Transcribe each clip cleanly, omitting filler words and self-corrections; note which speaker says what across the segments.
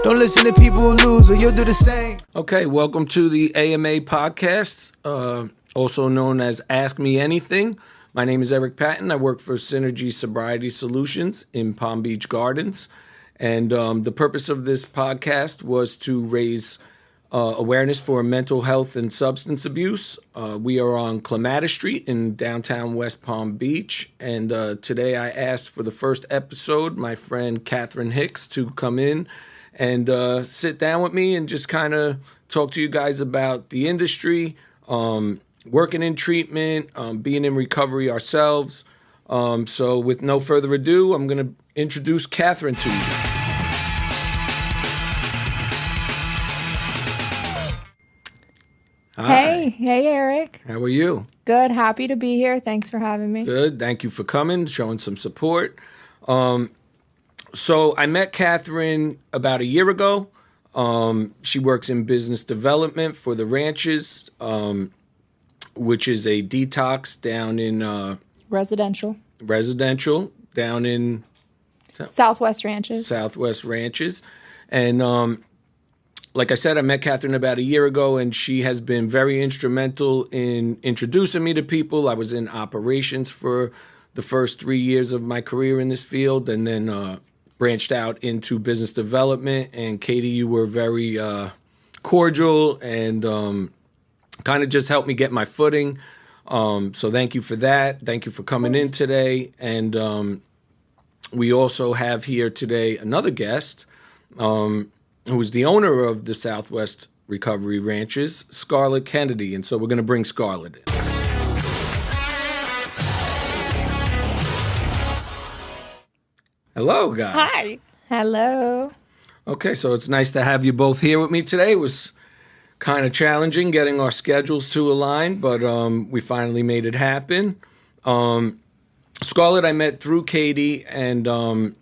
Speaker 1: Don't listen to people who lose or you'll do the same.
Speaker 2: Okay, welcome to the AMA podcast, also known as Ask Me Anything. My name is Eric Patton. I work for Synergy Sobriety Solutions in Palm Beach Gardens. And the purpose of this podcast was to raise awareness for mental health and substance abuse. We are on Clematis Street in downtown West Palm Beach. And today I asked for the first episode my friend Catherine Hicks to come in and sit down with me and just kind of talk to you guys about the industry, working in treatment, being in recovery ourselves. So with no further ado, I'm going to introduce Catherine to you guys. Hi.
Speaker 3: Hey, Eric.
Speaker 2: How are you?
Speaker 3: Good. Happy to be here. Thanks for having me.
Speaker 2: Good. Thank you for coming, showing some support. So I met Catherine about a year ago. She works in business development for the Ranches, which is a detox down in
Speaker 3: Residential
Speaker 2: down in
Speaker 3: Southwest Ranches.
Speaker 2: And like I said, I met Catherine about a year ago, and she has been very instrumental in introducing me to people. I was in operations for the first 3 years of my career in this field, and then branched out into business development. And Katie, you were very cordial and kind of just helped me get my footing. So thank you for that. Thank you for coming in today. And we also have here today another guest who is the owner of the Southwest Recovery Ranches, Scarlett Kennedy. And so we're going to bring Scarlett in. Hello, guys.
Speaker 3: Hi. Hello.
Speaker 2: Okay, so it's nice to have you both here with me today. It was kind of challenging getting our schedules to align, but we finally made it happen. Scarlett, I met through Katie, and I'm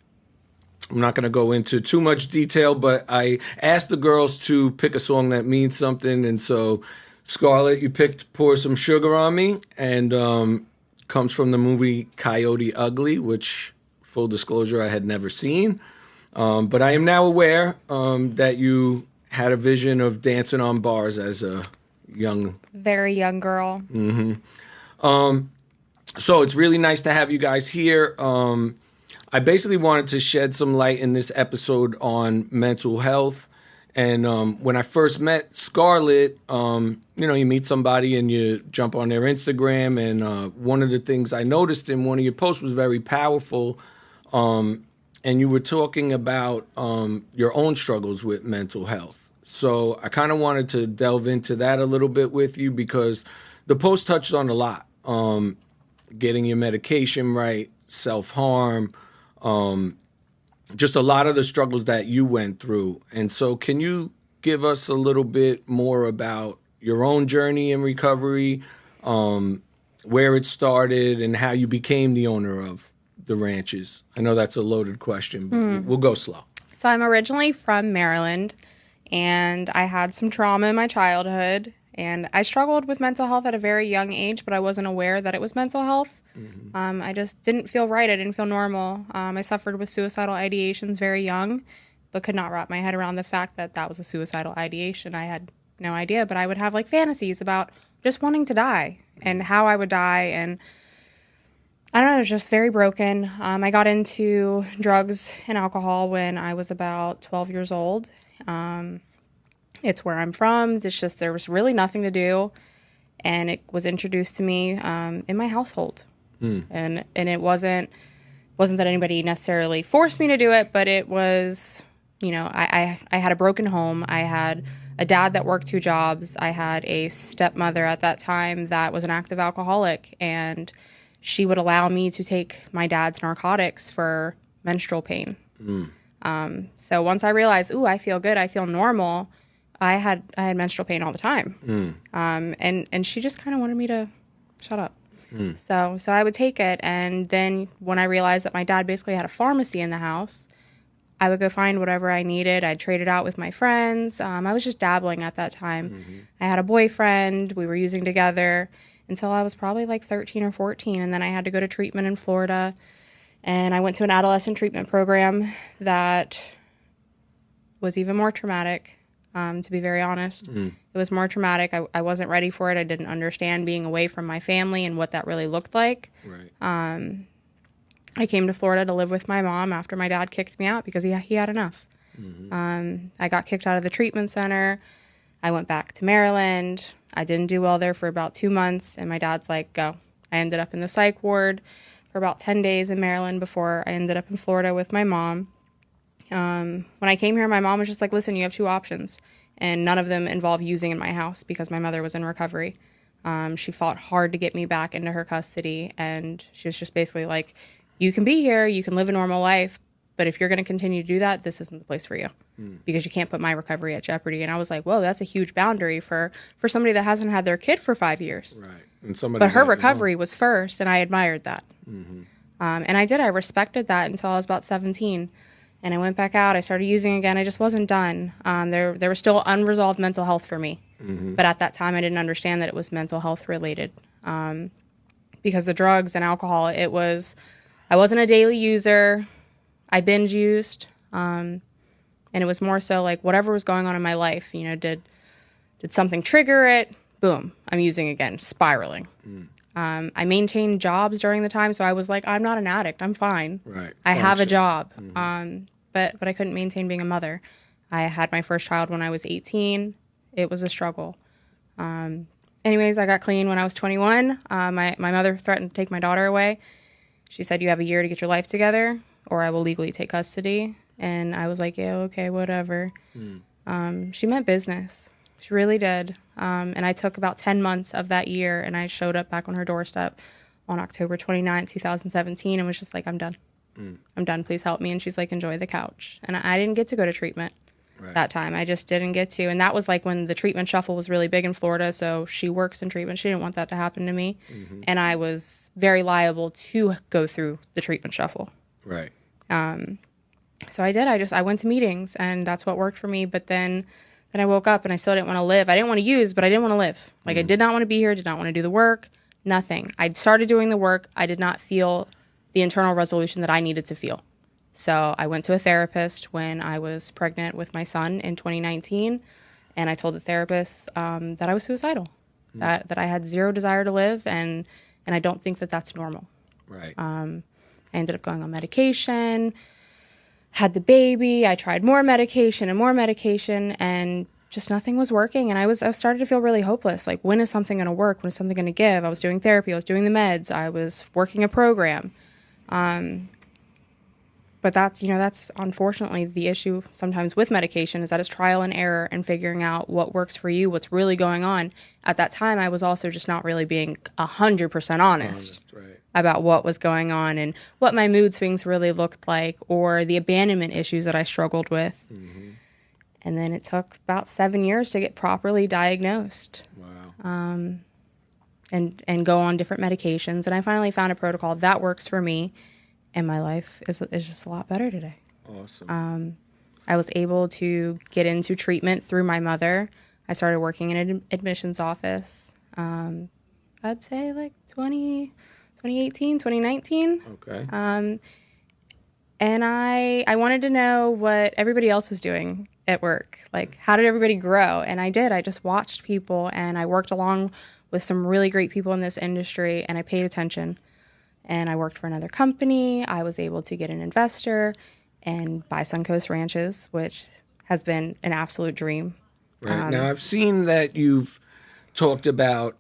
Speaker 2: not going to go into too much detail, but I asked the girls to pick a song that means something, and so Scarlett, you picked Pour Some Sugar on Me, and comes from the movie Coyote Ugly, which, full disclosure, I had never seen. But I am now aware that you had a vision of dancing on bars as a
Speaker 4: very young girl.
Speaker 2: Mm-hmm. So it's really nice to have you guys here. I basically wanted to shed some light in this episode on mental health. And when I first met Scarlett, you meet somebody and you jump on their Instagram. And one of the things I noticed in one of your posts was very powerful. And you were talking about your own struggles with mental health. So I kind of wanted to delve into that a little bit with you because the post touched on a lot. Getting your medication right, self-harm, just a lot of the struggles that you went through. And so can you give us a little bit more about your own journey in recovery, where it started, and how you became the owner of the Ranches? I know that's a loaded question, but we'll go slow.
Speaker 4: So I'm originally from Maryland, and I had some trauma in my childhood, and I struggled with mental health at a very young age, but I wasn't aware that it was mental health. Mm-hmm. I just didn't feel right. I didn't feel normal. I suffered with suicidal ideations very young, but could not wrap my head around the fact that that was a suicidal ideation. I had no idea, but I would have like fantasies about just wanting to die and how I would die. And I don't know, it was just very broken. I got into drugs and alcohol when I was about 12 years old. It's where I'm from. It's just there was really nothing to do, and it was introduced to me in my household. And it wasn't that anybody necessarily forced me to do it, but it was, I had a broken home. I had a dad that worked 2 jobs. I had a stepmother at that time that was an active alcoholic, and she would allow me to take my dad's narcotics for menstrual pain. So once I realized, I feel good, I feel normal, I had menstrual pain all the time. And she just kind of wanted me to shut up. So I would take it. And then when I realized that my dad basically had a pharmacy in the house, I would go find whatever I needed. I'd trade it out with my friends. I was just dabbling at that time. I had a boyfriend. We were using together until I was probably like 13 or 14. And then I had to go to treatment in Florida. And I went to an adolescent treatment program that was even more traumatic, to be very honest. It was more traumatic. I wasn't ready for it. I didn't understand being away from my family and what that really looked like.
Speaker 2: Right.
Speaker 4: I came to Florida to live with my mom after my dad kicked me out because he had enough. I got kicked out of the treatment center. I went back to Maryland. I didn't do well there for about 2 months, and my dad's like, go. I ended up in the psych ward for about 10 days in Maryland before I ended up in Florida with my mom. When I came here, my mom was just like, listen, you have 2 options, and none of them involve using in my house because my mother was in recovery. She fought hard to get me back into her custody, and she was just basically like, you can be here, you can live a normal life, but if you're going to continue to do that, this isn't the place for you because you can't put my recovery at jeopardy. And I was like, whoa, that's a huge boundary for somebody that hasn't had their kid for 5 years.
Speaker 2: Right. And somebody
Speaker 4: but her recovery was first, and I admired that. And I did. I respected that until I was about 17. And I went back out. I started using again. I just wasn't done. There was still unresolved mental health for me. But at that time, I didn't understand that it was mental health related. Because the drugs and alcohol, I wasn't a daily user. I binge used. And it was more so like whatever was going on in my life, did something trigger it? Boom, I'm using again, spiraling. I maintained jobs during the time, so I was like, I'm not an addict, I'm fine.
Speaker 2: Right.
Speaker 4: I have a job, but I couldn't maintain being a mother. I had my first child when I was 18. It was a struggle. Anyways, I got clean when I was 21. My mother threatened to take my daughter away. She said, you have a year to get your life together, or I will legally take custody. And I was like, yeah, okay, whatever. She meant business. She really did. And I took about 10 months of that year, and I showed up back on her doorstep on October 29th, 2017, and was just like, I'm done. I'm done. Please help me. And she's like, enjoy the couch. And I didn't get to go to treatment that time. I just didn't get to. And that was like when the treatment shuffle was really big in Florida. So she works in treatment. She didn't want that to happen to me. And I was very liable to go through the treatment shuffle.
Speaker 2: Right.
Speaker 4: So I did. I went to meetings, and that's what worked for me. But then I woke up, and I still didn't want to live. I didn't want to use, but I didn't want to live. Like, I did not want to be here, did not want to do the work, nothing. I started doing the work. I did not feel the internal resolution that I needed to feel. So I went to a therapist when I was pregnant with my son in 2019, and I told the therapist that I was suicidal, that I had zero desire to live, and I don't think that that's normal.
Speaker 2: Right.
Speaker 4: I ended up going on medication, had the baby. I tried more medication, and just nothing was working. And I was starting to feel really hopeless. Like, when is something going to work? When is something going to give? I was doing therapy. I was doing the meds. I was working a program. But that's unfortunately the issue sometimes with medication, is that it's trial and error and figuring out what works for you, what's really going on. At that time, I was also just not really being 100% honest.
Speaker 2: Right.
Speaker 4: About what was going on and what my mood swings really looked like, or the abandonment issues that I struggled with. And then it took about 7 years to get properly diagnosed.
Speaker 2: Wow.
Speaker 4: And go on different medications. And I finally found a protocol that works for me, and my life is just a lot better today.
Speaker 2: Awesome.
Speaker 4: I was able to get into treatment through my mother. I started working in an admissions office. I'd say like 2018, 2019.
Speaker 2: Okay.
Speaker 4: And I wanted to know what everybody else was doing at work. Like, how did everybody grow? And I did. I just watched people, and I worked along with some really great people in this industry, and I paid attention. And I worked for another company. I was able to get an investor and buy Suncoast Ranches, which has been an absolute dream.
Speaker 2: Right. Now, I've seen that you've talked about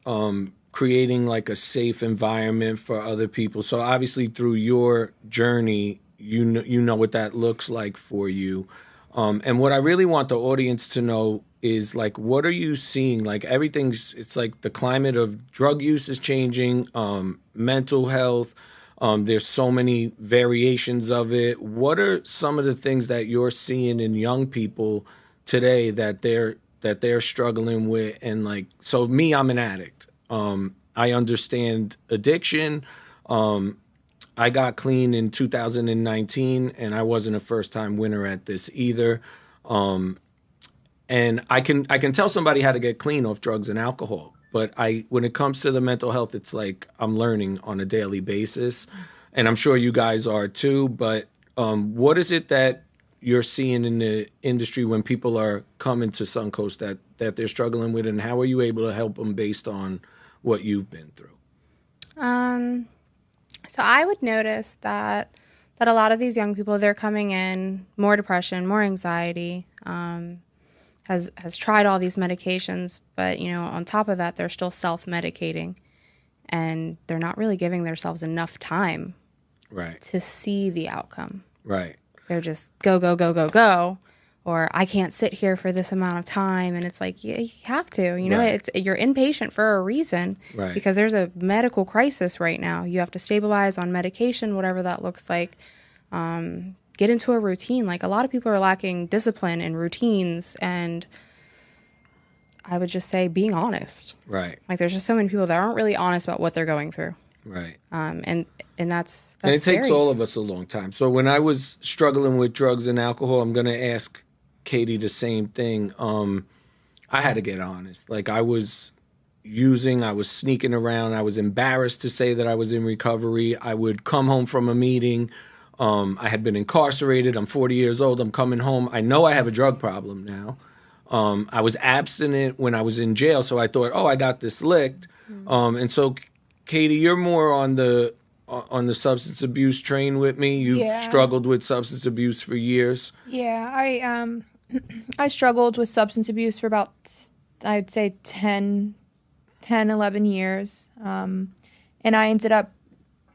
Speaker 2: creating like a safe environment for other people. So obviously through your journey, you know what that looks like for you. And what I really want the audience to know is, like, what are you seeing? Like, it's like the climate of drug use is changing, mental health. There's so many variations of it. What are some of the things that you're seeing in young people today that they're struggling with? And like, so me, I'm an addict. I understand addiction. I got clean in 2019, and I wasn't a first-time winner at this either. And I can tell somebody how to get clean off drugs and alcohol, but when it comes to the mental health, it's like I'm learning on a daily basis, and I'm sure you guys are too. But what is it that you're seeing in the industry when people are coming to Suncoast that they're struggling with, and how are you able to help them based on what you've been through?
Speaker 4: So I would notice that a lot of these young people, they're coming in more depression, more anxiety, has tried all these medications, but on top of that, they're still self-medicating, and they're not really giving themselves enough time to see the outcome.
Speaker 2: Right.
Speaker 4: They're just go, go, go, go, go, or I can't sit here for this amount of time. And it's like, yeah, you have to, you're inpatient for a reason, because there's a medical crisis right now. You have to stabilize on medication, whatever that looks like. Get into a routine. Like, a lot of people are lacking discipline and routines, and I would just say being honest.
Speaker 2: Right.
Speaker 4: Like, there's just so many people that aren't really honest about what they're going through.
Speaker 2: Right.
Speaker 4: And that's
Speaker 2: and it
Speaker 4: scary.
Speaker 2: takes all of us a long time. So when I was struggling with drugs and alcohol, I'm going to ask Katie the same thing. I had to get honest. Like, I was using, I was sneaking around. I was embarrassed to say that I was in recovery. I would come home from a meeting. I had been incarcerated. I'm 40 years old. I'm coming home. I know I have a drug problem now. I was abstinent when I was in jail, so I thought, I got this licked. And so, Katie, you're more on the substance abuse train with me. You've struggled with substance abuse for years.
Speaker 3: Yeah, I struggled with substance abuse for about, I'd say 10, 11 years. And I ended up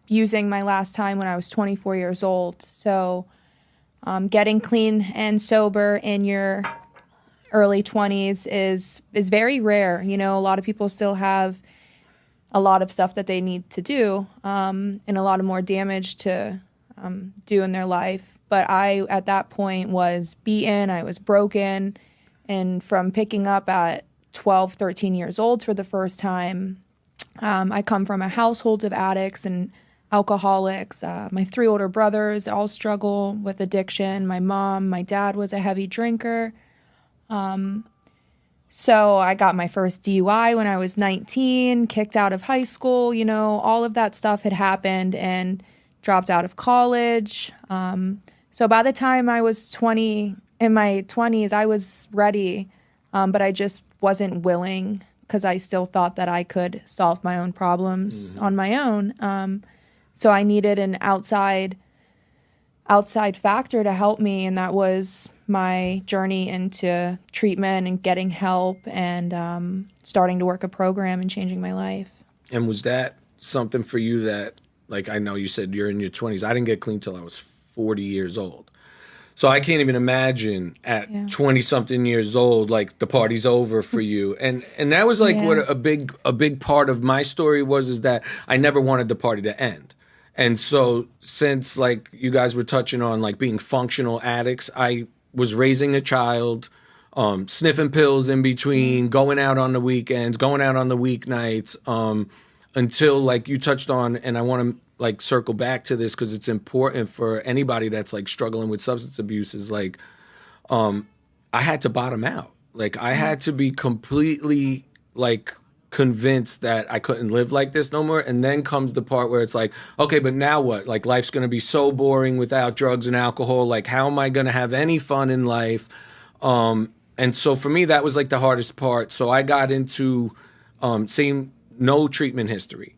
Speaker 3: using my last time when I was 24 years old. So getting clean and sober in your early 20s is very rare. A lot of people still have a lot of stuff that they need to do, and a lot of more damage to do in their life. But I, at that point, was beaten, I was broken, and from picking up at 12, 13 years old for the first time, I come from a household of addicts and alcoholics. My 3 older brothers, they all struggle with addiction. My dad was a heavy drinker. So I got my first DUI when I was 19, kicked out of high school, all of that stuff had happened, and dropped out of college. So by the time I was in my 20s, I was ready, but I just wasn't willing, because I still thought that I could solve my own problems on my own. So I needed an outside factor to help me, and that was my journey into treatment and getting help and starting to work a program and changing my life. And
Speaker 2: was that something for you that, like, I know you said you're in your 20s. I didn't get clean till I was 40 years old. So I can't even imagine at 20-something years old, like, the party's over for you. And that was like what a big part of my story was, is that I never wanted the party to end. And so since, like, you guys were touching on, like, being functional addicts, I was raising a child, sniffing pills in between, going out on the weekends, going out on the weeknights, until, like, you touched on, and I want to, like, circle back to this because it's important for anybody that's, like, struggling with substance abuse, is, like, I had to bottom out. Like, I had to be completely, like, convinced that I couldn't live like this no more. And then comes the part where it's like, okay, but now what? Like, life's going to be so boring without drugs and alcohol. Like, how am I going to have any fun in life? And so for me, that was, like, the hardest part. So I got into no treatment history,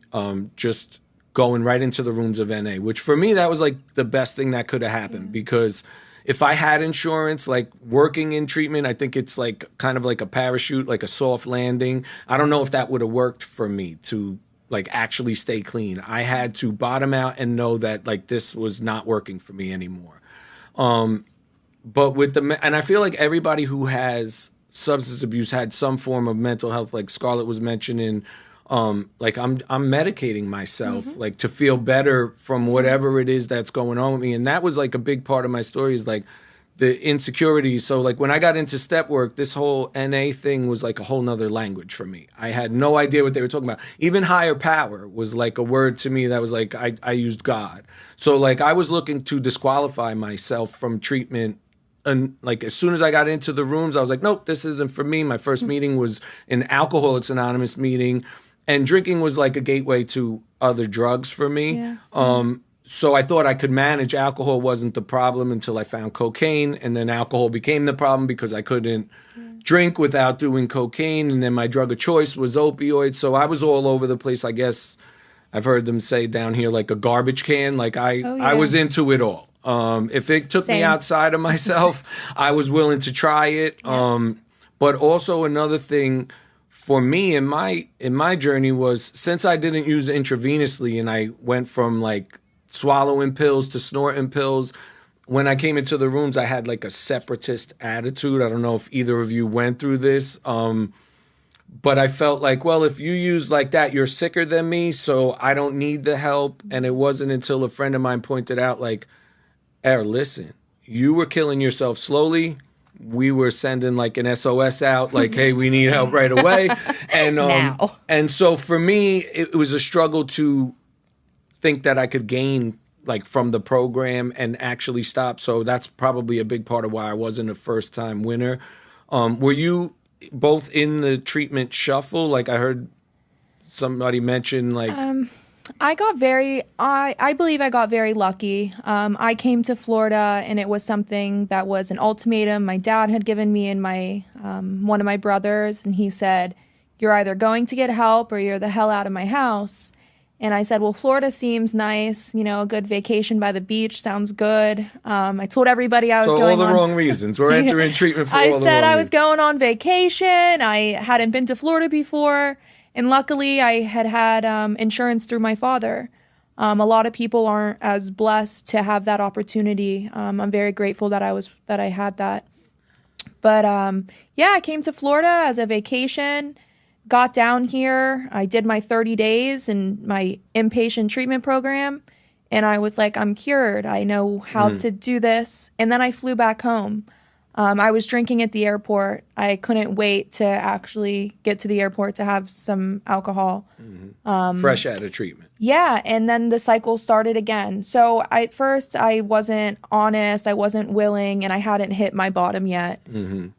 Speaker 2: just going right into the rooms of NA, which for me, that was, like, the best thing that could have happened, because if I had insurance, like, working in treatment, I think it's, like, kind of like a parachute, like a soft landing. I don't know if that would have worked for me to, like, actually stay clean. I had to bottom out and know that, like, this was not working for me anymore. But with and I feel like everybody who has substance abuse had some form of mental health, like Scarlett was mentioning. Like, I'm medicating myself, like, to feel better from whatever it is that's going on with me. And that was, like, a big part of my story, is, like, the insecurities. So, like, when I got into step work, this whole NA thing was, like, a whole nother language for me. I had no idea what they were talking about. Even higher power was, like, a word to me that was, like, I used God. So, like, I was looking to disqualify myself from treatment. And, like, as soon as I got into the rooms, I was like, nope, this isn't for me. My first meeting was an Alcoholics Anonymous meeting. And drinking was, like, a gateway to other drugs for me. so I thought I could manage. Alcohol wasn't the problem until I found cocaine, and then alcohol became the problem because I couldn't drink without doing cocaine, and then my drug of choice was opioids. So I was all over the place. I guess I've heard them say down here like a garbage can. Like I was into it all. If it took me outside of myself, I was willing to try it. But also another thing for me in my journey was, since I didn't use intravenously and I went from like swallowing pills to snorting pills, when I came into the rooms, I had like a separatist attitude. I don't know if either of you went through this. But I felt like, well, if you use like that, you're sicker than me, so I don't need the help. And it wasn't until a friend of mine pointed out, like, listen, you were killing yourself slowly. We were sending like an SOS out, like, hey, we need help right away. And and so for me, it was a struggle to think that I could gain like from the program and actually stop. So that's probably a big part of why I wasn't a first time winner. Were you both in the treatment shuffle? Like I heard somebody mention like
Speaker 3: I believe I got very lucky. I came to Florida and it was something that was an ultimatum my dad had given me and my one of my brothers, and he said, you're either going to get help or you're the hell out of my house. And I said, well, Florida seems nice. You know, a good vacation by the beach sounds good. I told everybody I was going on.
Speaker 2: So all the wrong reasons. We're entering treatment for all the wrong reasons. I said
Speaker 3: I was going on vacation. I hadn't been to Florida before. And luckily, I had insurance through my father. A lot of people aren't as blessed to have that opportunity. I'm very grateful that I had that. But I came to Florida as a vacation. Got down here, I did my 30 days in my inpatient treatment program, and I was like, I'm cured. I know how to do this. And then I flew back home. I was drinking at the airport. I couldn't wait to actually get to the airport to have some alcohol.
Speaker 2: Fresh out of treatment.
Speaker 3: Yeah, and then the cycle started again. So at first I wasn't honest, I wasn't willing, and I hadn't hit my bottom yet.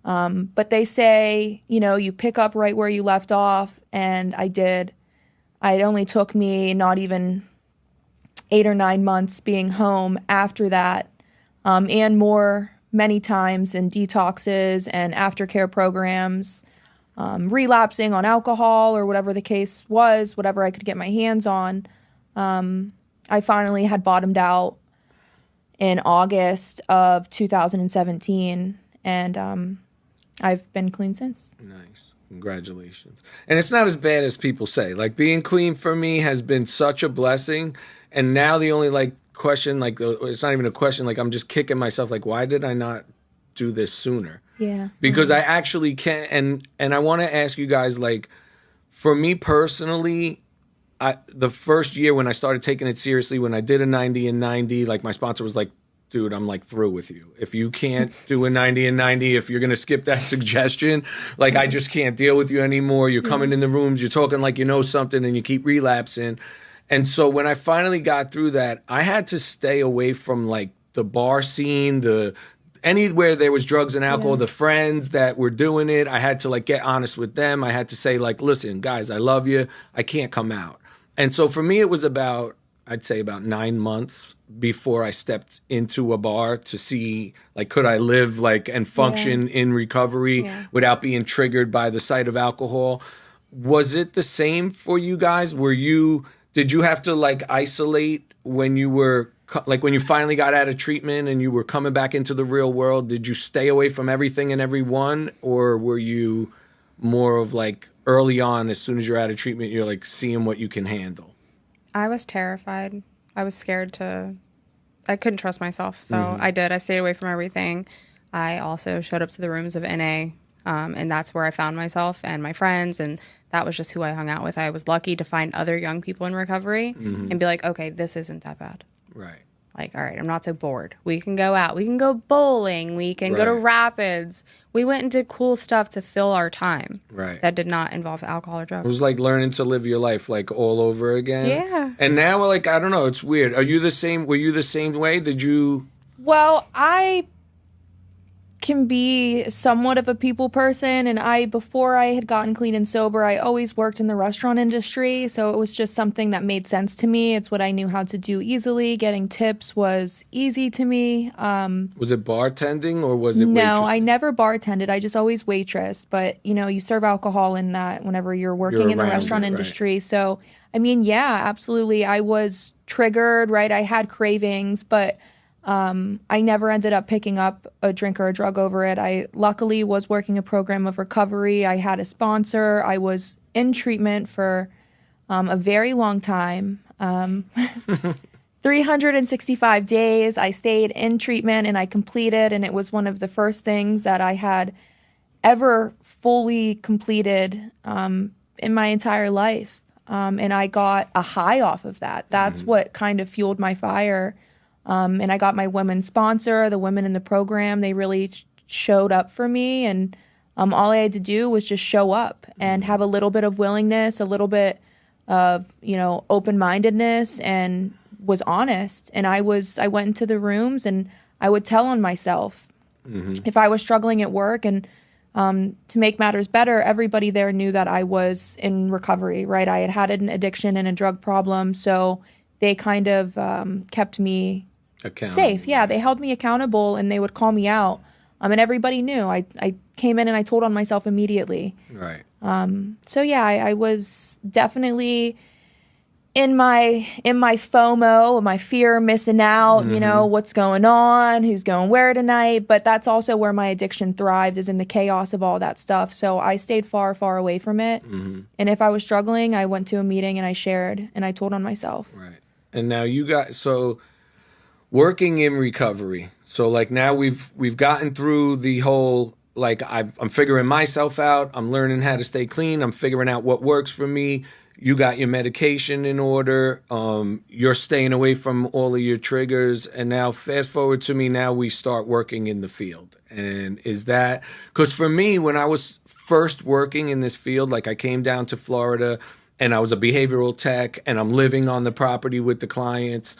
Speaker 3: But they say, you know, you pick up right where you left off, and I did. It only took me not even 8 or 9 months being home after that, and more many times in detoxes and aftercare programs, relapsing on alcohol or whatever the case was, whatever I could get my hands on. I finally had bottomed out in August of 2017, and I've been clean since.
Speaker 2: Nice. Congratulations. And it's not as bad as people say. Like, being clean for me has been such a blessing, and now the only like question, like it's not even a question, like I'm just kicking myself, like, why did I not do this sooner?
Speaker 3: Yeah.
Speaker 2: Because I actually can, and I want to ask you guys, like, for me personally, the first year when I started taking it seriously, when I did a 90 and 90, like my sponsor was like, dude, I'm like through with you. If you can't do a 90 and 90, if you're going to skip that suggestion, like I just can't deal with you anymore. You're coming in the rooms, you're talking like you know something, and you keep relapsing. And so when I finally got through that, I had to stay away from like the bar scene, anywhere there was drugs and alcohol, the friends that were doing it. I had to like get honest with them. I had to say like, listen, guys, I love you. I can't come out. And so for me, it was I'd say about 9 months before I stepped into a bar to see, like, could I live like and function in recovery without being triggered by the sight of alcohol. Was it the same for you guys? Did you have to like isolate when you were like when you finally got out of treatment and you were coming back into the real world? Did you stay away from everything and everyone, or were you more of like early on, as soon as you're out of treatment, you're like seeing what you can handle?
Speaker 4: I was terrified. I was scared I couldn't trust myself. So I stayed away from everything. I also showed up to the rooms of NA. And that's where I found myself and my friends, and that was just who I hung out with. I was lucky to find other young people in recovery and be like, okay, this isn't that bad.
Speaker 2: Right.
Speaker 4: Like, all right, I'm not so bored. We can go out. We can go bowling. We can go to rapids. We went and did cool stuff to fill our time. Right. That did not involve alcohol or drugs.
Speaker 2: It was like learning to live your life like all over again.
Speaker 4: Yeah.
Speaker 2: And now, like, I don't know, it's weird. Were you the same way? Did you?
Speaker 3: Well, I can be somewhat of a people person, and before I had gotten clean and sober, I always worked in the restaurant industry, so it was just something that made sense to me. It's what I knew how to do easily. Getting tips was easy to me.
Speaker 2: Was it bartending or was it
Speaker 3: No,
Speaker 2: waitressing?
Speaker 3: I never bartended. I just always waitressed, but you serve alcohol in that whenever you're working in the restaurant industry. Right. So, I mean, yeah, absolutely. I was triggered, right? I had cravings, but I never ended up picking up a drink or a drug over it. I luckily was working a program of recovery. I had a sponsor. I was in treatment for a very long time. 365 days. I stayed in treatment and I completed, and it was one of the first things that I had ever fully completed in my entire life. And I got a high off of that. That's what kind of fueled my fire. And I got my women sponsor, the women in the program. They really showed up for me, and all I had to do was just show up and have a little bit of willingness, a little bit of open-mindedness, and was honest. And I went into the rooms and I would tell on myself if I was struggling at work. And to make matters better, everybody there knew that I was in recovery, right? I had an addiction and a drug problem, so they kind of kept me safe. Yeah, they held me accountable and they would call me out. And everybody knew. I came in and I told on myself immediately.
Speaker 2: Right.
Speaker 3: So yeah, I was definitely in my FOMO, my fear of missing out, what's going on, who's going where tonight. But that's also where my addiction thrived, is in the chaos of all that stuff. So I stayed far, far away from it. And if I was struggling, I went to a meeting and I shared and I told on myself.
Speaker 2: Right. And now you got, so working in recovery. So like now we've gotten through the whole, like I'm figuring myself out. I'm learning how to stay clean. I'm figuring out what works for me. You got your medication in order. You're staying away from all of your triggers. And now fast forward to me, now we start working in the field. And is that, because for me, when I was first working in this field, like I came down to Florida and I was a behavioral tech and I'm living on the property with the clients.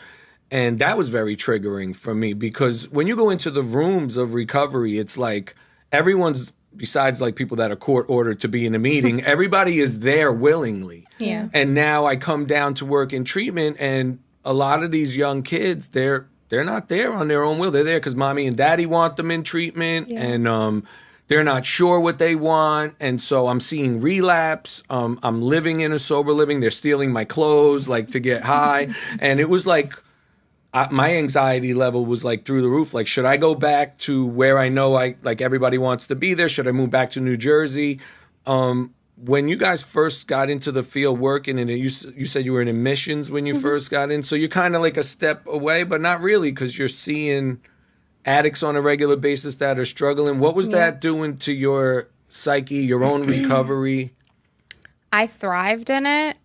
Speaker 2: And that was very triggering for me, because when you go into the rooms of recovery, it's like everyone's, besides like people that are court ordered to be in a meeting, everybody is there willingly.
Speaker 3: Yeah.
Speaker 2: And now I come down to work in treatment, and a lot of these young kids, they're not there on their own will. They're there because mommy and daddy want them in treatment, and they're not sure what they want. And so I'm seeing relapse. I'm living in a sober living. They're stealing my clothes, like to get high. And it was like, my anxiety level was like through the roof. Like, should I go back to where I know like everybody wants to be there? Should I move back to New Jersey? When you guys first got into the field working in it, you said you were in admissions when you first got in. So you're kind of like a step away, but not really, because you're seeing addicts on a regular basis that are struggling. What was that doing to your psyche, your own recovery?
Speaker 4: I thrived in it.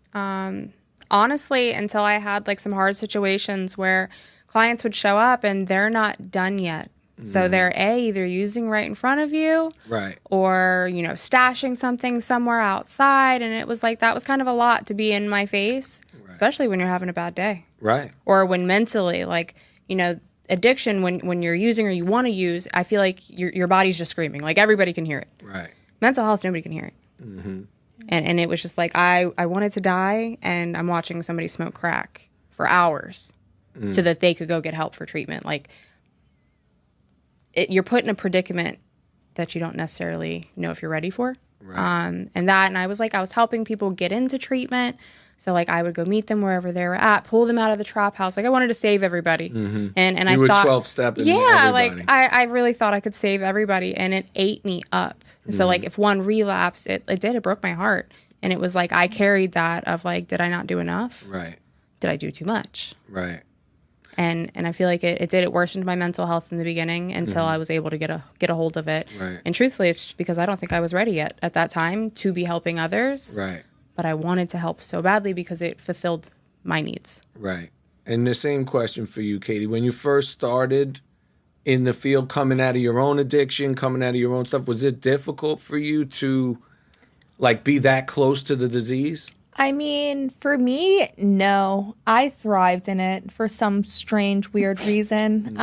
Speaker 4: Honestly, until I had like some hard situations where clients would show up and they're not done yet. So they're either using right in front of you,
Speaker 2: right,
Speaker 4: or, stashing something somewhere outside. And it was like, that was kind of a lot to be in my face, especially when you're having a bad day.
Speaker 2: Right.
Speaker 4: Or when mentally, like, addiction, when you're using or you want to use, I feel like your body's just screaming. Like, everybody can hear it.
Speaker 2: Right.
Speaker 4: Mental health, nobody can hear it. And it was just like, I wanted to die, and I'm watching somebody smoke crack for hours so that they could go get help for treatment. Like, you're put in a predicament that you don't necessarily know if you're ready for.
Speaker 2: Right.
Speaker 4: And I was like, I was helping people get into treatment. So like I would go meet them wherever they were at, pull them out of the trap house. Like I wanted to save everybody. And I thought
Speaker 2: 12-stepping
Speaker 4: everybody.
Speaker 2: Like
Speaker 4: I really thought I could save everybody, and it ate me up. So like if one relapsed, it broke my heart. And it was like I carried that of like, did I not do enough?
Speaker 2: Right.
Speaker 4: Did I do too much?
Speaker 2: Right.
Speaker 4: And I feel like it worsened my mental health in the beginning until I was able to get a hold of it.
Speaker 2: Right.
Speaker 4: And truthfully, it's just because I don't think I was ready yet at that time to be helping others.
Speaker 2: Right.
Speaker 4: But I wanted to help so badly because it fulfilled my needs.
Speaker 2: Right. And the same question for you, Katie. When you first started in the field, coming out of your own addiction, coming out of your own stuff, was it difficult for you to like be that close to the disease?
Speaker 3: I mean, for me, no. I thrived in it for some strange, weird reason.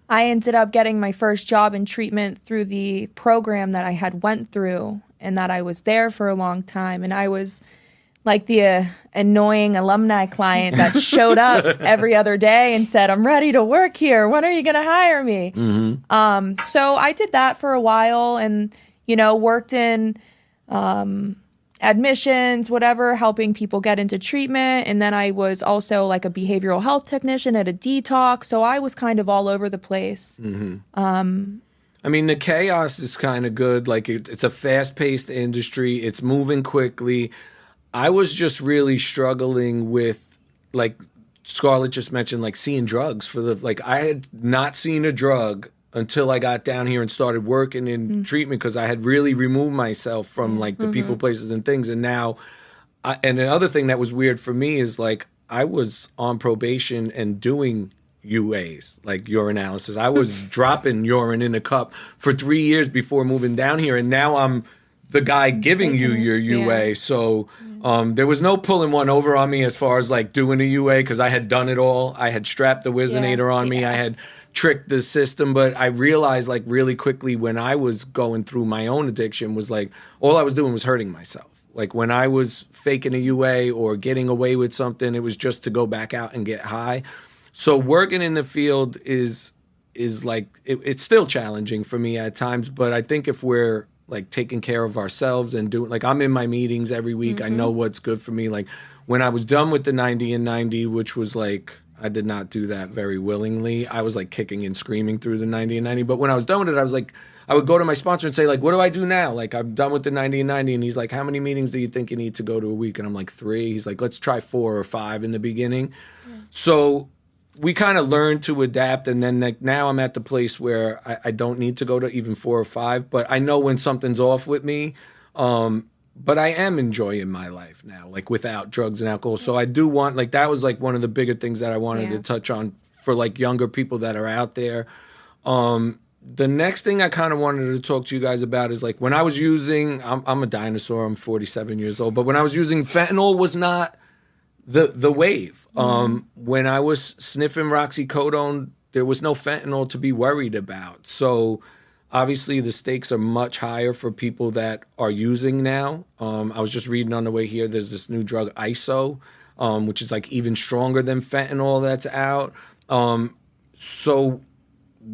Speaker 3: I I ended up getting my first job in treatment through the program that I had went through, and that I was there for a long time. And I was like the annoying alumni client that showed up every other day and said, I'm ready to work here. When are you going to hire me? So I did that for a while and, worked in admissions, whatever, helping people get into treatment. And then I was also like a behavioral health technician at a detox. So I was kind of all over the place.
Speaker 2: I mean, the chaos is kind of good. Like it's a fast-paced industry. It's moving quickly. I was just really struggling with, like Scarlett just mentioned, like seeing drugs I had not seen a drug until I got down here and started working in treatment, because I had really removed myself from like the people, places, and things. And now, and another thing that was weird for me is like I was on probation and doing UAs, like urinalysis. I was dropping urine in a cup for 3 years before moving down here, and now I'm the guy giving you your UA. Yeah. So there was no pulling one over on me as far as like doing a UA, because I had done it all. I had strapped the Wizinator on me. I had tricked the system. But I realized like really quickly when I was going through my own addiction was like all I was doing was hurting myself. Like when I was faking a UA or getting away with something, it was just to go back out and get high. So working in the field is like it's still challenging for me at times. But I think if we're like taking care of ourselves and doing, like I'm in my meetings every week. I know what's good for me. Like when I was done with the 90 and 90, which was like, I did not do that very willingly. I was like kicking and screaming through the 90 and 90. But when I was done with it, I was like, I would go to my sponsor and say like, what do I do now? Like I'm done with the 90 and 90. And he's like, how many meetings do you think you need to go to a week? And I'm like 3. He's like, let's try 4 or 5 in the beginning. So we kind of learned to adapt, and then like now I'm at the place where I don't need to go to even 4 or 5, but I know when something's off with me. But I am enjoying my life now, like without drugs and alcohol. So I do want, like that was like one of the bigger things that I wanted to touch on for like younger people that are out there. The next thing I kind of wanted to talk to you guys about is like when I was using, I'm a dinosaur, I'm 47 years old, but when I was using fentanyl was not the wave. When I was sniffing roxycodone, there was no fentanyl to be worried about. So obviously the stakes are much higher for people that are using now. I was just reading on the way here, there's this new drug ISO, which is like even stronger than fentanyl that's out. So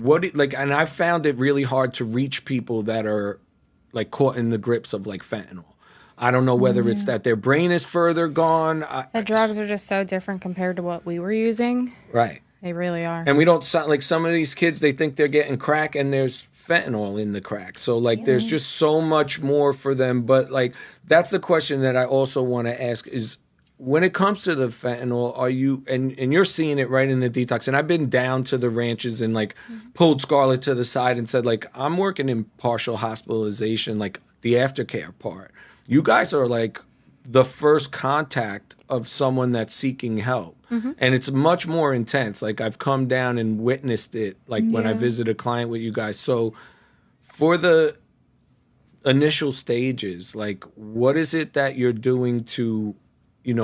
Speaker 2: and I found it really hard to reach people that are like caught in the grips of like fentanyl. I don't know whether it's that their brain is further gone.
Speaker 4: The drugs are just so different compared to what we were using.
Speaker 2: Right.
Speaker 4: They really are.
Speaker 2: And we don't sound like some of these kids, they think they're getting crack and there's fentanyl in the crack. So like there's just so much more for them. But like that's the question that I also want to ask is when it comes to the fentanyl, are you, and you're seeing it right in the detox. And I've been down to the ranches and like pulled Scarlett to the side and said like, I'm working in partial hospitalization, like the aftercare part. You guys are like the first contact of someone that's seeking help. And it's much more intense. Like I've come down and witnessed it, like when I visit a client with you guys. So for the initial stages, like what is it that you're doing to,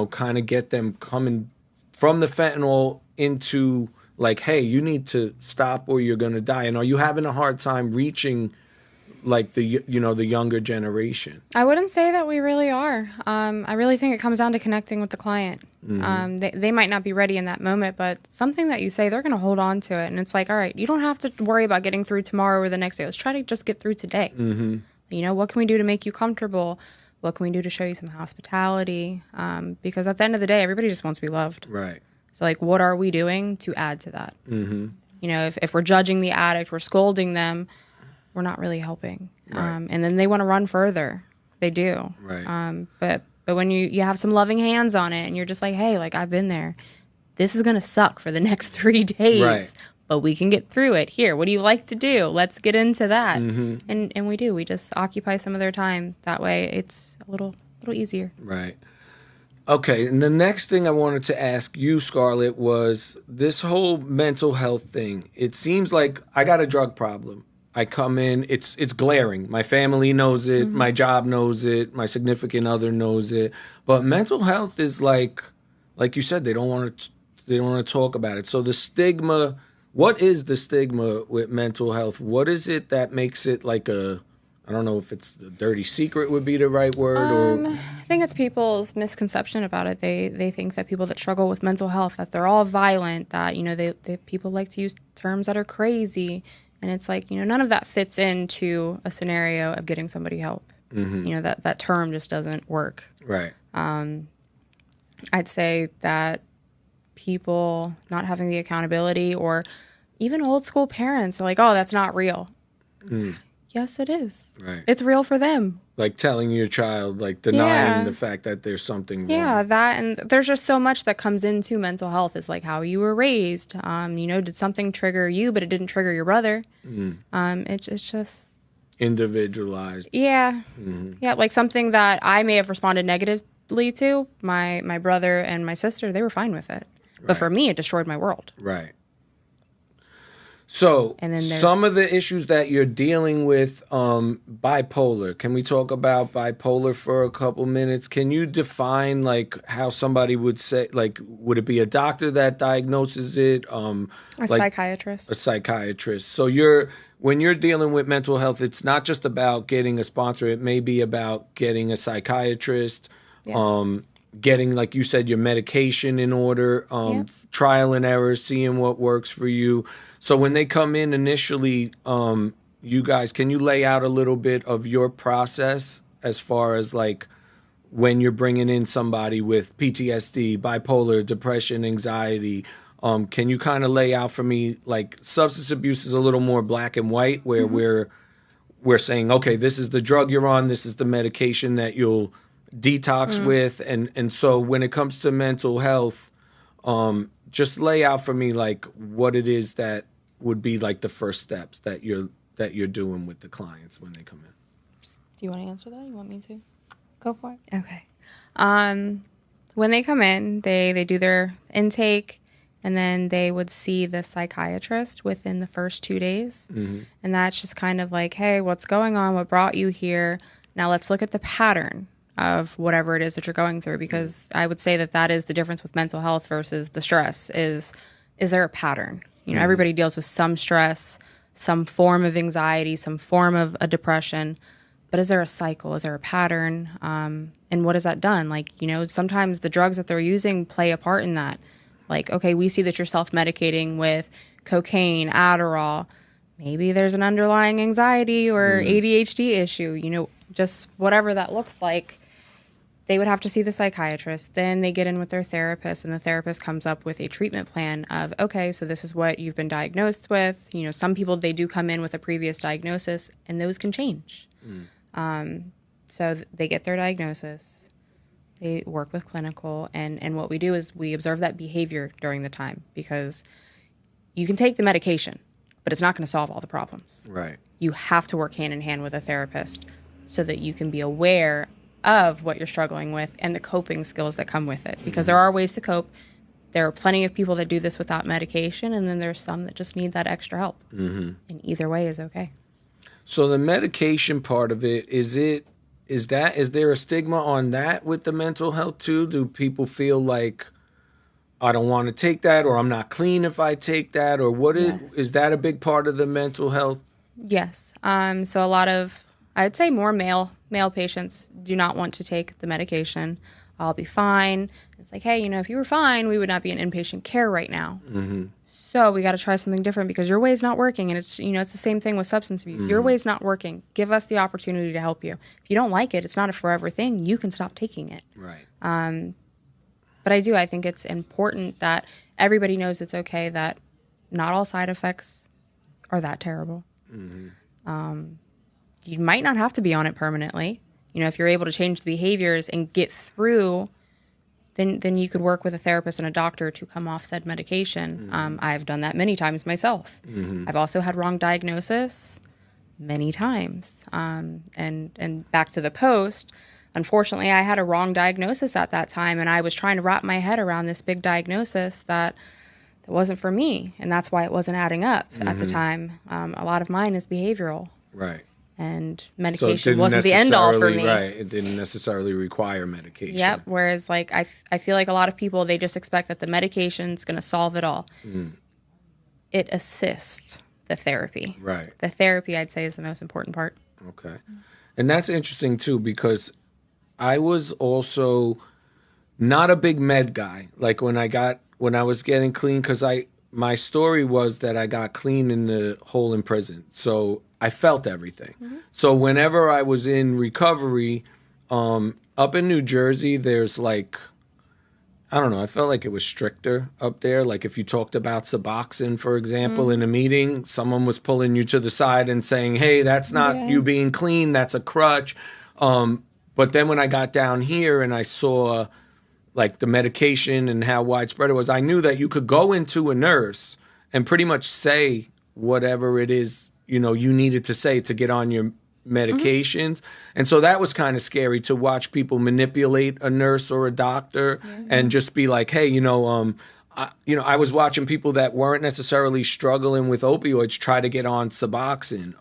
Speaker 2: kind of get them coming from the fentanyl into like, hey, you need to stop or you're going to die? And are you having a hard time reaching like the younger generation?
Speaker 4: I wouldn't say that we really are. I really think it comes down to connecting with the client. They might not be ready in that moment, but something that you say, they're going to hold on to it. And it's like, all right, you don't have to worry about getting through tomorrow or the next day. Let's try to just get through today. What can we do to make you comfortable? What can we do to show you some hospitality? Because at the end of the day, everybody just wants to be loved.
Speaker 2: Right.
Speaker 4: So like, what are we doing to add to that? If we're judging the addict, we're scolding them, we're not really helping.
Speaker 2: Right.
Speaker 4: And then they want to run further. They do.
Speaker 2: Right.
Speaker 4: But when you have some loving hands on it and you're just like, hey, like I've been there. This is going to suck for the next 3 days. Right. But we can get through it. Here, what do you like to do? Let's get into that. And we do. We just occupy some of their time. That way it's a little easier.
Speaker 2: Right. Okay, and the next thing I wanted to ask you, Scarlett, was this whole mental health thing. It seems like I got a drug problem. I come in, it's glaring. My family knows it, my job knows it, my significant other knows it. But mental health is like you said, they don't want to talk about it. So the stigma What is the stigma with mental health? What is it that makes it like I don't know if it's a dirty secret would be the right word, or
Speaker 4: I think it's people's misconception about it. They think that people that struggle with mental health, that they're all violent, that, they people like to use terms that are crazy. And it's like, none of that fits into a scenario of getting somebody help. That term just doesn't work.
Speaker 2: right?
Speaker 4: I'd say that people not having the accountability, or even old school parents are like, oh, that's not real. Yes, it is.
Speaker 2: Right.
Speaker 4: It's real for them.
Speaker 2: Like telling your child, like denying the fact that there's something wrong.
Speaker 4: Yeah, that, and there's just so much that comes into mental health, is like how you were raised. Did something trigger you, but it didn't trigger your brother? It's just
Speaker 2: Individualized.
Speaker 4: yeah, yeah, like something that I may have responded negatively to. My brother and my sister, they were fine with it, but for me, it destroyed my world.
Speaker 2: Right. So,
Speaker 4: And then
Speaker 2: some of the issues that you're dealing with, bipolar. Can we talk about bipolar for a couple minutes? Can you define like how somebody would say, like, would it be a doctor that diagnoses it?
Speaker 4: A psychiatrist.
Speaker 2: A psychiatrist. So when you're dealing with mental health, it's not just about getting a sponsor. It may be about getting a psychiatrist,
Speaker 4: Yes.
Speaker 2: getting, like you said, your medication in order, trial and error, seeing what works for you. So when they come in initially, you guys, can you lay out a little bit of your process as far as like when you're bringing in somebody with PTSD, bipolar, depression, anxiety? Can you kind of lay out for me, like substance abuse is a little more black and white, where we're saying, okay, this is the drug you're on, this is the medication that you'll detox with, and so when it comes to mental health, just lay out for me like what it is that would be like the first steps that you're doing with the clients when they come in.
Speaker 4: Do you want to answer that? You want me to?
Speaker 3: Go for it.
Speaker 4: Okay. When they come in, they do their intake, and then they would see the psychiatrist within the first 2 days. And that's just kind of like, hey, what's going on? What brought you here? Now let's look at the pattern of whatever it is that you're going through, because I would say that is the difference with mental health versus the stress is there a pattern? Everybody deals with some stress, some form of anxiety, some form of a depression, but is there a cycle? Is there a pattern? And what has that done? Like, sometimes the drugs that they're using play a part in that. Like, okay, we see that you're self-medicating with cocaine, Adderall. Maybe there's an underlying anxiety or ADHD issue, just whatever that looks like. They would have to see the psychiatrist. Then they get in with their therapist, and the therapist comes up with a treatment plan of, okay, so this is what you've been diagnosed with. Some people, they do come in with a previous diagnosis, and those can change. So they get their diagnosis. They work with clinical, and what we do is we observe that behavior during the time, because you can take the medication, but it's not going to solve all the problems.
Speaker 2: Right.
Speaker 4: You have to work hand in hand with a therapist so that you can be aware of what you're struggling with and the coping skills that come with it, because there are ways to cope. There are plenty of people that do this without medication, and then there's some that just need that extra help. And either way is okay.
Speaker 2: So the medication part of it, is there a stigma on that with the mental health too? Do people feel like, I don't want to take that, or I'm not clean if I take that, or what is that a big part of the mental health?
Speaker 4: Yes. So a lot of, I'd say more male patients do not want to take the medication. I'll be fine. It's like, hey, if you were fine, we would not be in inpatient care right now. So we got to try something different, because your way's not working. And it's, it's the same thing with substance abuse. Your way's not working. Give us the opportunity to help you. If you don't like it, it's not a forever thing. You can stop taking it.
Speaker 2: Right.
Speaker 4: But I think it's important that everybody knows it's okay, that not all side effects are that terrible. You might not have to be on it permanently. If you're able to change the behaviors and get through, then you could work with a therapist and a doctor to come off said medication. I've done that many times myself. I've also had wrong diagnosis many times. And back to the post, unfortunately, I had a wrong diagnosis at that time, and I was trying to wrap my head around this big diagnosis that wasn't for me, and that's why it wasn't adding up at the time. A lot of mine is behavioral.
Speaker 2: Right.
Speaker 4: And medication wasn't the end all for me.
Speaker 2: Right. It didn't necessarily require medication.
Speaker 4: Yep. Whereas, like, I feel like a lot of people, they just expect that the medication's going to solve it all. it assists the therapy.
Speaker 2: Right.
Speaker 4: The therapy, I'd say, is the most important part.
Speaker 2: Okay. And that's interesting too, because I was also not a big med guy. Like when I was getting clean, because my story was that I got clean in the hole in prison. So I felt everything. So whenever I was in recovery, up in New Jersey, there's like, I don't know, I felt like it was stricter up there. Like if you talked about Suboxone, for example, in a meeting, someone was pulling you to the side and saying, hey, that's not you being clean, that's a crutch. But then when I got down here and I saw like the medication and how widespread it was, I knew that you could go into a nurse and pretty much say whatever it is, you know, you needed to say to get on your medications. And so that was kind of scary to watch people manipulate a nurse or a doctor and just be like, hey, I was watching people that weren't necessarily struggling with opioids try to get on Suboxone.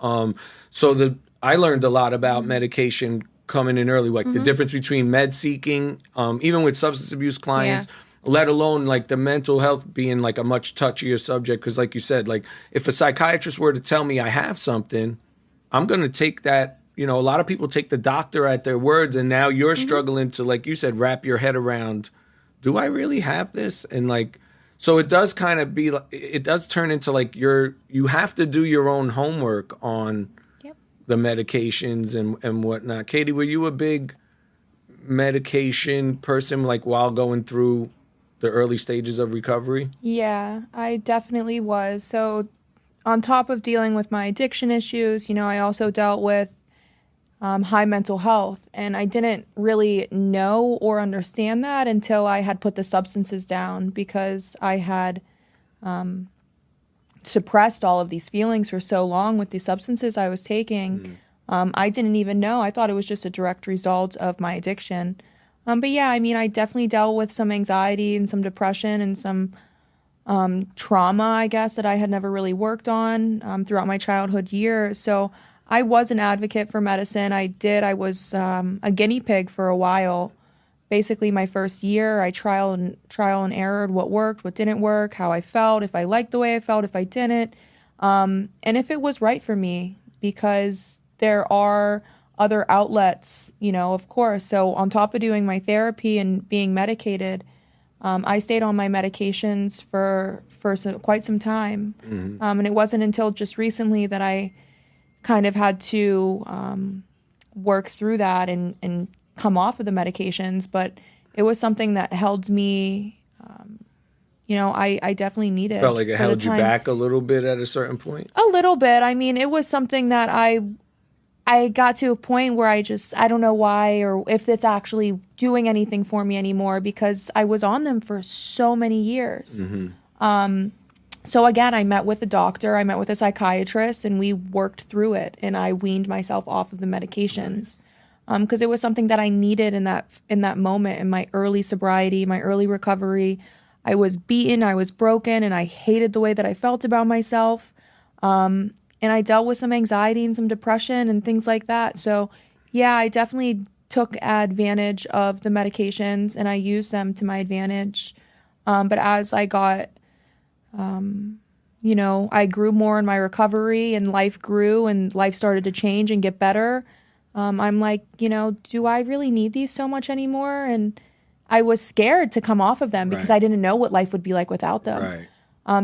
Speaker 2: I learned a lot about medication coming in early, like the difference between med seeking, even with substance abuse clients, let alone like the mental health being like a much touchier subject. Because like you said, like if a psychiatrist were to tell me I have something, I'm going to take that. You know, a lot of people take the doctor at their words, and now you're struggling to, like you said, wrap your head around, do I really have this? And like, so it does kind of be, it does turn into like you have to do your own homework on the medications and whatnot. Katie, were you a big medication person, like while going through the early stages of recovery?
Speaker 3: Yeah, I definitely was. So on top of dealing with my addiction issues, I also dealt with high mental health. And I didn't really know or understand that until I had put the substances down, because I had suppressed all of these feelings for so long with the substances I was taking. I didn't even know. I thought it was just a direct result of my addiction. But yeah, I mean, I definitely dealt with some anxiety and some depression and some trauma, I guess, that I had never really worked on throughout my childhood years. So I was an advocate for medicine. I was a guinea pig for a while. Basically, my first year, I trial and errored what worked, what didn't work, how I felt, if I liked the way I felt, if I didn't, and if it was right for me, because there are other outlets, of course. So on top of doing my therapy and being medicated, I stayed on my medications for quite some time. And it wasn't until just recently that I kind of had to work through that and come off of the medications. But it was something that held me, I definitely needed.
Speaker 2: Felt like it held you back a little bit at a certain point?
Speaker 3: A little bit. I mean, it was something that I got to a point where I don't know why or if it's actually doing anything for me anymore, because I was on them for so many years. So again, I met with a doctor, I met with a psychiatrist, and we worked through it, and I weaned myself off of the medications. Because it was something that I needed in that moment, in my early sobriety, my early recovery. I was beaten, I was broken, and I hated the way that I felt about myself. And I dealt with some anxiety and some depression and things like that. So yeah, I definitely took advantage of the medications and I used them to my advantage. But as I got, I grew more in my recovery, and life grew and life started to change and get better. I'm like, do I really need these so much anymore? And I was scared to come off of them because I didn't know what life would be like without them.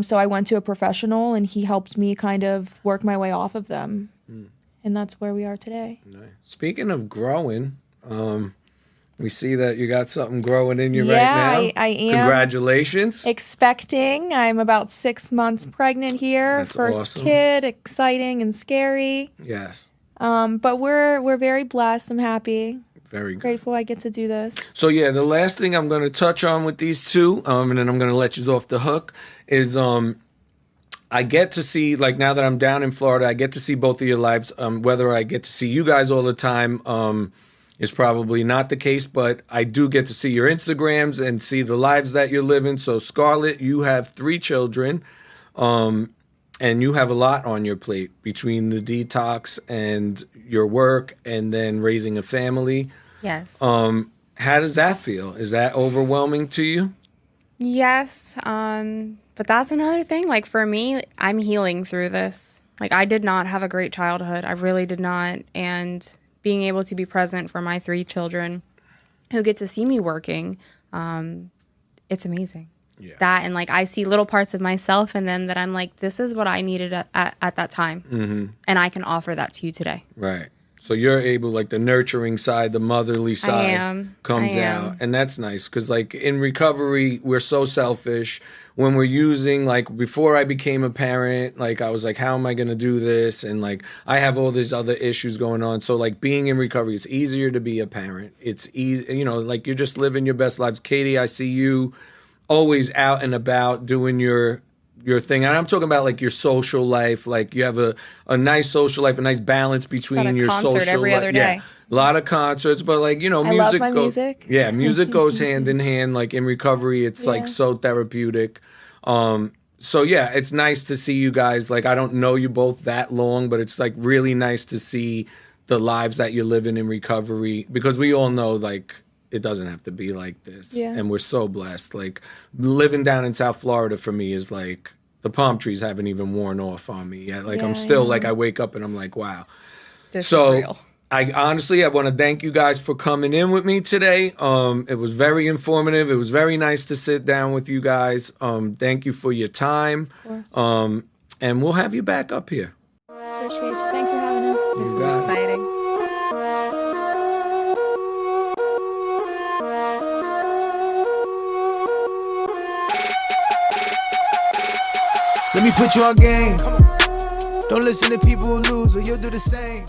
Speaker 3: So I went to a professional, and he helped me kind of work my way off of them. And that's where we are today. Nice.
Speaker 2: Speaking of growing, we see that you got something growing in you right now.
Speaker 3: Yeah, I am.
Speaker 2: Congratulations.
Speaker 3: Expecting. I'm about 6 months pregnant here.
Speaker 2: That's
Speaker 3: First
Speaker 2: awesome.
Speaker 3: kid, exciting and scary.
Speaker 2: Yes.
Speaker 3: But we're very blessed. I'm happy.
Speaker 2: Very good.
Speaker 3: Grateful I get to do this.
Speaker 2: So yeah, the last thing I'm going to touch on with these two, and then I'm going to let you off the hook, is I get to see, like now that I'm down in Florida, I get to see both of your lives. Whether I get to see you guys all the time is probably not the case, but I do get to see your Instagrams and see the lives that you're living. So Scarlett, you have 3 children, and you have a lot on your plate between the detox and your work and then raising a family.
Speaker 4: Yes.
Speaker 2: How does that feel? Is that overwhelming to you?
Speaker 4: Yes. But that's another thing. Like for me, I'm healing through this. Like I did not have a great childhood. I really did not. And being able to be present for my 3 children who get to see me working, it's amazing. Yeah. That and like I see little parts of myself in them that I'm like, this is what I needed at that time. And I can offer that to you today.
Speaker 2: Right. So you're able, like the nurturing side, the motherly side comes out. And that's nice because like in recovery, we're so selfish. When we're using, like before I became a parent, like I was like, how am I going to do this? And like I have all these other issues going on. So like being in recovery, it's easier to be a parent. It's easy, you know, like you're just living your best lives. Katie, I see you always out and about doing your thing. And I'm talking about like your social life. Like you have a nice social life, a nice balance between your social life.
Speaker 4: Every other day.
Speaker 2: Yeah, a lot of concerts, but like, you know,
Speaker 3: I love my music.
Speaker 2: Yeah, music goes hand in hand. Like in recovery, it's like so therapeutic. So yeah, it's nice to see you guys. Like I don't know you both that long, but it's like really nice to see the lives that you're living in recovery because we all know like it doesn't have to be like this. Yeah. And we're so blessed. Like living down in South Florida for me is like the palm trees haven't even worn off on me yet. Like I'm still like I wake up and I'm like, wow.
Speaker 4: This is real.
Speaker 2: I want to thank you guys for coming in with me today. It was very informative. It was very nice to sit down with you guys. Thank you for your time. And we'll have you back up here.
Speaker 3: Appreciate you. Thanks for having us.
Speaker 4: This is exciting.
Speaker 1: Let me put you on game. Don't listen to people who lose or you'll do the same.